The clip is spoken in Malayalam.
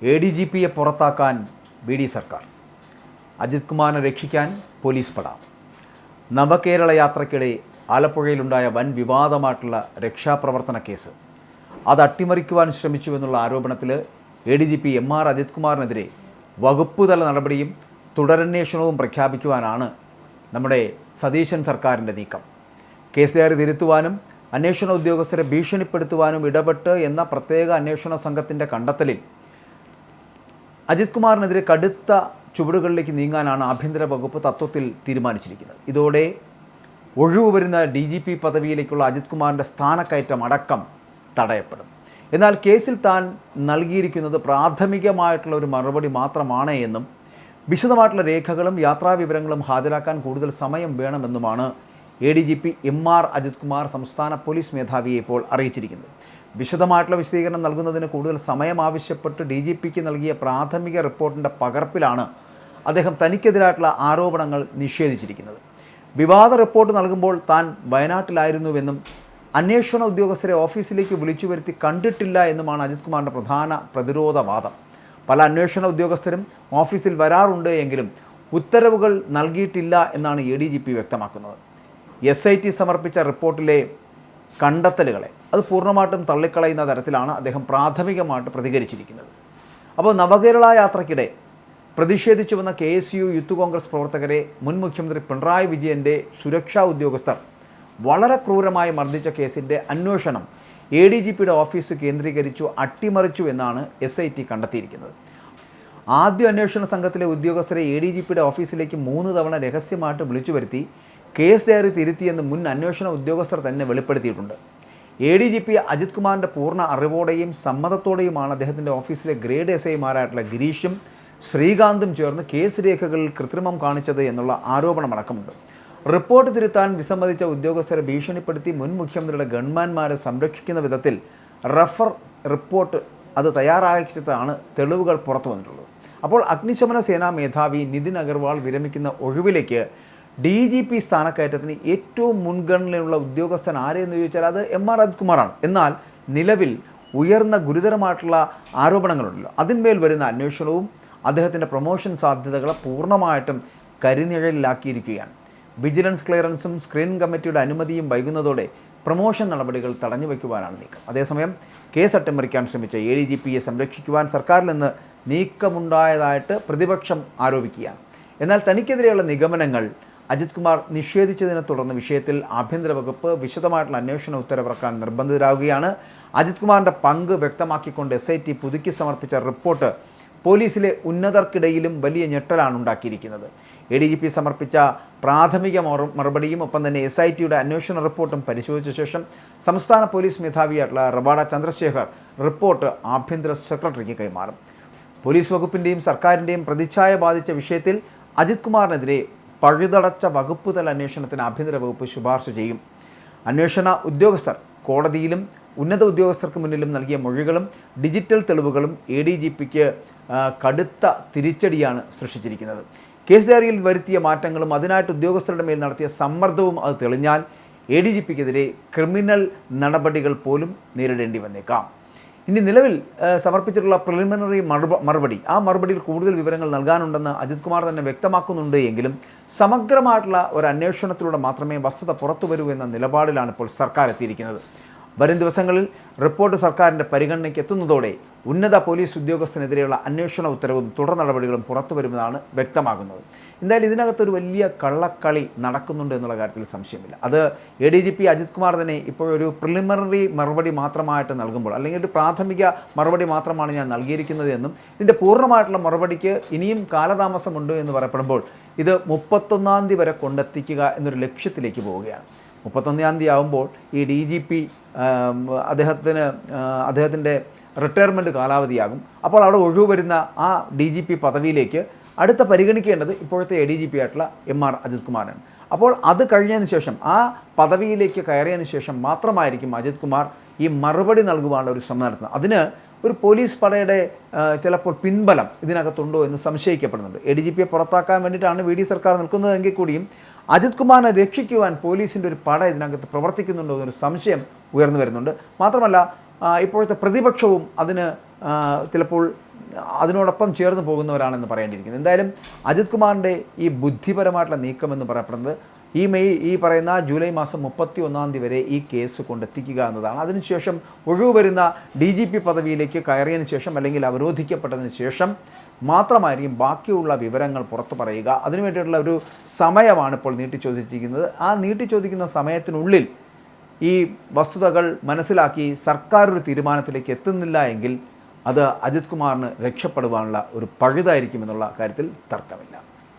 ADGPയെ പുറത്താക്കാൻ BD സർക്കാർ, അജിത് കുമാറിനെ രക്ഷിക്കാൻ പോലീസ് പട. നവകേരള യാത്രയ്ക്കിടെ ആലപ്പുഴയിലുണ്ടായ വൻ വിവാദമായിട്ടുള്ള രക്ഷാപ്രവർത്തന കേസ് അത് അട്ടിമറിക്കുവാൻ ശ്രമിച്ചുവെന്നുള്ള ആരോപണത്തിൽ ADGP MR അജിത് കുമാറിനെതിരെ വകുപ്പുതല നടപടിയും തുടരന്വേഷണവും പ്രഖ്യാപിക്കുവാനാണ് നമ്മുടെ സതീശൻ സർക്കാരിൻ്റെ നീക്കം. കേസ് ഡയറി തിരുത്തുവാനും അന്വേഷണ ഉദ്യോഗസ്ഥരെ ഭീഷണിപ്പെടുത്തുവാനും ഇടപെട്ട് എന്ന പ്രത്യേക അന്വേഷണ സംഘത്തിൻ്റെ കണ്ടെത്തലിൽ അജിത് കുമാറിനെതിരെ കടുത്ത ചുവടുകളിലേക്ക് നീങ്ങാനാണ് ആഭ്യന്തര വകുപ്പ് തത്വത്തിൽ തീരുമാനിച്ചിരിക്കുന്നത്. ഇതോടെ ഒഴിവ് വരുന്ന DGP പദവിയിലേക്കുള്ള അജിത് കുമാറിൻ്റെ സ്ഥാനക്കയറ്റം അടക്കം തടയപ്പെടും. എന്നാൽ കേസിൽ താൻ നൽകിയിരിക്കുന്നത് പ്രാഥമികമായിട്ടുള്ള ഒരു മറുപടി മാത്രമാണ് എന്നും വിശദമായിട്ടുള്ള രേഖകളും യാത്രാവിവരങ്ങളും ഹാജരാക്കാൻ കൂടുതൽ സമയം വേണമെന്നുമാണ് ADGP MR അജിത് കുമാർ സംസ്ഥാന പോലീസ് മേധാവിയെ ഇപ്പോൾ അറിയിച്ചിരിക്കുന്നത്. വിശദമായിട്ടുള്ള വിശദീകരണം നൽകുന്നതിന് കൂടുതൽ സമയം ആവശ്യപ്പെട്ട് DGPക്ക് നൽകിയ പ്രാഥമിക റിപ്പോർട്ടിൻ്റെ പകർപ്പിലാണ് അദ്ദേഹം തനിക്കെതിരായിട്ടുള്ള ആരോപണങ്ങൾ നിഷേധിച്ചിരിക്കുന്നത്. വിവാദ റിപ്പോർട്ട് നൽകുമ്പോൾ താൻ വയനാട്ടിലായിരുന്നുവെന്നും അന്വേഷണ ഉദ്യോഗസ്ഥരെ ഓഫീസിലേക്ക് വിളിച്ചു വരുത്തി കണ്ടിട്ടില്ല എന്നുമാണ് അജിത് കുമാറിൻ്റെ പ്രധാന പ്രതിരോധവാദം. പല അന്വേഷണ ഉദ്യോഗസ്ഥരും ഓഫീസിൽ വരാറുണ്ട് എങ്കിലും ഉത്തരവുകൾ നൽകിയിട്ടില്ല എന്നാണ് ADGP വ്യക്തമാക്കുന്നത്. SIT സമർപ്പിച്ച റിപ്പോർട്ടിലെ കണ്ടെത്തലുകളെ അത് പൂർണ്ണമായിട്ടും തള്ളിക്കളയുന്ന തരത്തിലാണ് അദ്ദേഹം പ്രാഥമികമായിട്ട് പ്രതികരിച്ചിരിക്കുന്നത്. അപ്പോൾ നവകേരള യാത്രയ്ക്കിടെ പ്രതിഷേധിച്ചു വന്ന KSU യൂത്ത് കോൺഗ്രസ് പ്രവർത്തകരെ മുൻ മുഖ്യമന്ത്രി പിണറായി വിജയൻ്റെ സുരക്ഷാ ഉദ്യോഗസ്ഥർ വളരെ ക്രൂരമായി മർദ്ദിച്ച കേസിൻ്റെ അന്വേഷണം ADGPയുടെ ഓഫീസ് കേന്ദ്രീകരിച്ചു അട്ടിമറിച്ചു എന്നാണ് SIT കണ്ടെത്തിയിരിക്കുന്നത്. ആദ്യ അന്വേഷണ സംഘത്തിലെ ഉദ്യോഗസ്ഥരെ ADGPയുടെ ഓഫീസിലേക്ക് 3 തവണ രഹസ്യമായിട്ട് വിളിച്ചു വരുത്തി കേസ് ഡയറി തിരുത്തിയെന്ന് മുൻ അന്വേഷണ ഉദ്യോഗസ്ഥർ തന്നെ വെളിപ്പെടുത്തിയിട്ടുണ്ട്. ADGP അജിത് കുമാറിൻ്റെ പൂർണ്ണ അറിവോടെയും സമ്മതത്തോടെയുമാണ് അദ്ദേഹത്തിൻ്റെ ഓഫീസിലെ ഗ്രേഡ് SIമാരായിട്ടുള്ള ഗിരീഷും ശ്രീകാന്തും ചേർന്ന് കേസ് രേഖകളിൽ കൃത്രിമം കാണിച്ചത് എന്നുള്ള ആരോപണമടക്കമുണ്ട്. റിപ്പോർട്ട് തിരുത്താൻ വിസമ്മതിച്ച ഉദ്യോഗസ്ഥരെ ഭീഷണിപ്പെടുത്തി മുൻ മുഖ്യമന്ത്രിയുടെ ഗൺമാന്മാരെ സംരക്ഷിക്കുന്ന വിധത്തിൽ റഫർ റിപ്പോർട്ട് അത് തയ്യാറാക്കിച്ചതാണ് തെളിവുകൾ പുറത്തു വന്നിട്ടുള്ളത്. അപ്പോൾ അഗ്നിശമന സേനാ മേധാവി നിതിൻ അഗർവാൾ വിരമിക്കുന്ന ഒഴിവിലേക്ക് DGP സ്ഥാനക്കയറ്റത്തിന് ഏറ്റവും മുൻഗണനയുള്ള ഉദ്യോഗസ്ഥൻ ആരെന്ന് ചോദിച്ചാൽ അത് MR അജിത് കുമാറാണ്. എന്നാൽ നിലവിൽ ഉയർന്ന ഗുരുതരമായിട്ടുള്ള ആരോപണങ്ങളുണ്ടല്ലോ, അതിന്മേൽ വരുന്ന അന്വേഷണവും അദ്ദേഹത്തിൻ്റെ പ്രൊമോഷൻ സാധ്യതകളെ പൂർണ്ണമായിട്ടും കരിനിഴലിലാക്കിയിരിക്കുകയാണ്. വിജിലൻസ് ക്ലിയറൻസും സ്ക്രീനിംഗ് കമ്മിറ്റിയുടെ അനുമതിയും വൈകുന്നതോടെ പ്രൊമോഷൻ നടപടികൾ തടഞ്ഞു വയ്ക്കുവാനാണ് നീക്കം. അതേസമയം കേസ് അട്ടിമറിക്കാൻ ശ്രമിച്ച ADGPയെ സംരക്ഷിക്കുവാൻ സർക്കാരിൽ നിന്ന് നീക്കമുണ്ടായതായിട്ട് പ്രതിപക്ഷം ആരോപിക്കുകയാണ്. എന്നാൽ തനിക്കെതിരെയുള്ള നിഗമനങ്ങൾ അജിത് കുമാർ നിഷേധിച്ചതിനെ തുടർന്ന് വിഷയത്തിൽ ആഭ്യന്തര വകുപ്പ് വിശദമായിട്ടുള്ള അന്വേഷണ ഉത്തരവിറക്കാൻ നിർബന്ധിതരാകുകയാണ്. അജിത് കുമാറിൻ്റെ പങ്ക് വ്യക്തമാക്കിക്കൊണ്ട് SIT പുതുക്കി സമർപ്പിച്ച റിപ്പോർട്ട് പോലീസിലെ ഉന്നതർക്കിടയിലും വലിയ ഞെട്ടലാണ് ഉണ്ടാക്കിയിരിക്കുന്നത്. ADGP സമർപ്പിച്ച പ്രാഥമിക മറുപടിയും ഒപ്പം തന്നെ SITയുടെ അന്വേഷണ റിപ്പോർട്ടും പരിശോധിച്ച ശേഷം സംസ്ഥാന പോലീസ് മേധാവിയായിട്ടുള്ള റബാഡ ചന്ദ്രശേഖർ റിപ്പോർട്ട് ആഭ്യന്തര സെക്രട്ടറിക്ക് കൈമാറും. പോലീസ് വകുപ്പിൻ്റെയും സർക്കാരിൻ്റെയും പ്രതിച്ഛായ ബാധിച്ച വിഷയത്തിൽ അജിത് കുമാറിനെതിരെ പഴുതടച്ച വകുപ്പുതല അന്വേഷണത്തിന് ആഭ്യന്തര വകുപ്പ് ശുപാർശ ചെയ്യും. അന്വേഷണ ഉദ്യോഗസ്ഥർ കോടതിയിലും ഉന്നത ഉദ്യോഗസ്ഥർക്ക് മുന്നിലും നൽകിയ മൊഴികളും ഡിജിറ്റൽ തെളിവുകളും ADGPക്ക് കടുത്ത തിരിച്ചടിയാണ് സൃഷ്ടിച്ചിരിക്കുന്നത്. കേസ് ഡയറിയിൽ വരുത്തിയ മാറ്റങ്ങളും അതിനായിട്ട് ഉദ്യോഗസ്ഥരുടെ മേൽ നടത്തിയ സമ്മർദ്ദവും അത് തെളിഞ്ഞാൽ ADGPക്കെതിരെ ക്രിമിനൽ നടപടികൾ പോലും നേരിടേണ്ടി വന്നേക്കാം. ഇനി നിലവിൽ സമർപ്പിച്ചിട്ടുള്ള പ്രിലിമിനറി മറുപടി, ആ മറുപടിയിൽ കൂടുതൽ വിവരങ്ങൾ നൽകാനുണ്ടെന്ന് അജിത് കുമാർ തന്നെ വ്യക്തമാക്കുന്നുണ്ട് എങ്കിലും സമഗ്രമായിട്ടുള്ള ഒരു അന്വേഷണത്തിലൂടെ മാത്രമേ വസ്തുത പുറത്തു വരൂ എന്ന നിലപാടിലാണ് ഇപ്പോൾ സർക്കാർ എത്തിയിരിക്കുന്നത്. വരും ദിവസങ്ങളിൽ റിപ്പോർട്ട് സർക്കാരിൻ്റെ പരിഗണനയ്ക്ക് എത്തുന്നതോടെ ഉന്നത പോലീസ് ഉദ്യോഗസ്ഥനെതിരെയുള്ള അന്വേഷണ ഉത്തരവും തുടർ നടപടികളും പുറത്തു വരുമെന്നാണ് വ്യക്തമാകുന്നത്. എന്തായാലും ഇതിനകത്തൊരു വലിയ കള്ളക്കളി നടക്കുന്നുണ്ട് എന്നുള്ള കാര്യത്തിൽ സംശയമില്ല. അത് ADGP അജിത് കുമാർ തന്നെ ഇപ്പോഴൊരു പ്രിലിമിനറി മറുപടി മാത്രമായിട്ട് നൽകുമ്പോൾ, അല്ലെങ്കിൽ ഒരു പ്രാഥമിക മറുപടി മാത്രമാണ് ഞാൻ നൽകിയിരിക്കുന്നത് എന്നും ഇതിൻ്റെ പൂർണ്ണമായിട്ടുള്ള മറുപടിക്ക് ഇനിയും കാലതാമസമുണ്ട് എന്ന് പറയപ്പെടുമ്പോൾ ഇത് 31-ാം തീയതി വരെ കൊണ്ടെത്തിക്കുക എന്നൊരു ലക്ഷ്യത്തിലേക്ക് പോവുകയാണ്. 31-ാം തീയതി ആകുമ്പോൾ ഈ DGP അദ്ദേഹത്തിൻ്റെ റിട്ടയർമെൻറ്റ് കാലാവധിയാകും. അപ്പോൾ അവിടെ ഒഴിവ് വരുന്ന ആ DGP പദവിയിലേക്ക് അടുത്ത പരിഗണിക്കേണ്ടത് ഇപ്പോഴത്തെ ADGP ആയിട്ടുള്ള MR അജിത് കുമാറാണ്. അപ്പോൾ അത് കഴിഞ്ഞതിന് ശേഷം ആ പദവിയിലേക്ക് കയറിയതിന് ശേഷം മാത്രമായിരിക്കും അജിത് കുമാർ ഈ മറുപടി നൽകുവാനുള്ള ഒരു ശ്രമം നടത്തുന്നത്. അതിന് ഒരു പോലീസ് പടയുടെ ചിലപ്പോൾ പിൻബലം ഇതിനകത്തുണ്ടോ എന്ന് സംശയിക്കപ്പെടുന്നുണ്ട്. ADGPയെ പുറത്താക്കാൻ വേണ്ടിയിട്ടാണ് VD സർക്കാർ നിൽക്കുന്നതെങ്കിൽ കൂടിയും അജിത് കുമാറിനെ രക്ഷിക്കുവാൻ പോലീസിൻ്റെ ഒരു പട ഇതിനകത്ത് പ്രവർത്തിക്കുന്നുണ്ടോ എന്നൊരു സംശയം ഉയർന്നു വരുന്നുണ്ട്. മാത്രമല്ല ഇപ്പോഴത്തെ പ്രതിപക്ഷവും അതിന് ചിലപ്പോൾ അതിനോടൊപ്പം ചേർന്ന് പോകുന്നവരാണെന്ന് പറയേണ്ടിയിരിക്കുന്നത്. എന്തായാലും അജിത് കുമാറിൻ്റെ ഈ ബുദ്ധിപരമായിട്ടുള്ള നീക്കമെന്ന് പറയപ്പെടുന്നത് ഈ പറയുന്ന ജൂലൈ മാസം 31 വരെ ഈ കേസ് കൊണ്ടെത്തിക്കുക എന്നതാണ്. അതിനുശേഷം ഒഴിവ് വരുന്ന DGP പദവിയിലേക്ക് കയറിയതിന് ശേഷം അല്ലെങ്കിൽ അവരോധിക്കപ്പെട്ടതിന് ശേഷം മാത്രമായിരിക്കും ബാക്കിയുള്ള വിവരങ്ങൾ പുറത്തു പറയുക. അതിനുവേണ്ടിയിട്ടുള്ള ഒരു സമയമാണ് ഇപ്പോൾ നീട്ടിച്ചോദിച്ചിരിക്കുന്നത്. ആ നീട്ടിച്ചോദിക്കുന്ന സമയത്തിനുള്ളിൽ ഈ വസ്തുതകൾ മനസ്സിലാക്കി സർക്കാർ ഒരു തീരുമാനത്തിലേക്ക് എത്തുന്നില്ല എങ്കിൽ അത് അജിത് കുമാറിന് രക്ഷപ്പെടുവാനുള്ള ഒരു പഴുതായിരിക്കുമെന്നുള്ള കാര്യത്തിൽ തർക്കമില്ല.